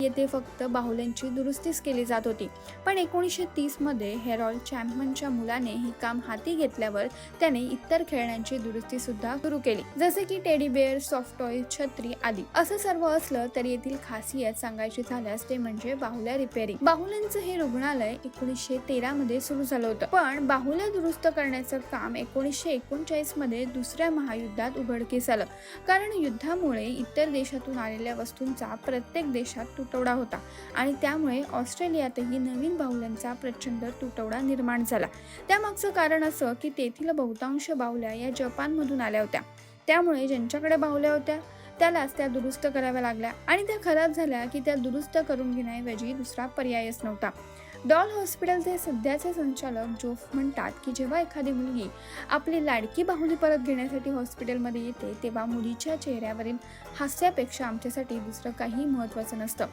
येथे फक्त बाहुल्यांची दुरुस्तीच केली जात होती. पण 1930 मध्ये हेरॉल्ड चॅपमनच्या मुलाने ही काम हाती घेतल्यावर त्याने इतर खेळण्यांची दुरुस्ती सुद्धा सुरू केली, जसे की टेडी बेअर, सॉफ्ट टॉय, छत्री आदी. असं सर्व असलं तरी येथील खासियत सांगायची झाल्यास ते म्हणजे बाहुल्या रिपेअरिंग. बाहुल्यांचं हे रुग्णालय 1913 मध्ये सुरू झालं होतं, पण बाहुल्या दुरुस्त करण्याचं काम 1939 मध्ये दुसऱ्या महायुद्धात उघडकीस आलं. कारण युद्धामुळे इतर देशातून आलेल्या वस्तूंचा प्रत्येक देशात तुटवडा होता आणि त्यामुळे ऑस्ट्रेलियातही नवीन बाहुल्यांचा प्रचंड तुटवडा निर्माण झाला. त्यामागचं कारण असं की तेथील बहुतांश बाहुल्या या जपानमधून आल्या होत्या. त्यामुळे ज्यांच्याकडे बाहुल्या होत्या त्यालाच त्या दुरुस्त कराव्या लागल्या आणि त्या खराब झाल्या की त्या दुरुस्त करून घेण्याऐवजी दुसरा पर्यायच नव्हता. डॉल हॉस्पिटलचे सध्याचे संचालक जोफ म्हणतात की जेव्हा एखादी मुलगी आपली लाडकी बाहुली परत घेण्यासाठी हॉस्पिटलमध्ये येते तेव्हा मुलीच्या चेहऱ्यावरील हास्यापेक्षा आमच्यासाठी दुसरं काही महत्त्वाचं नसतं.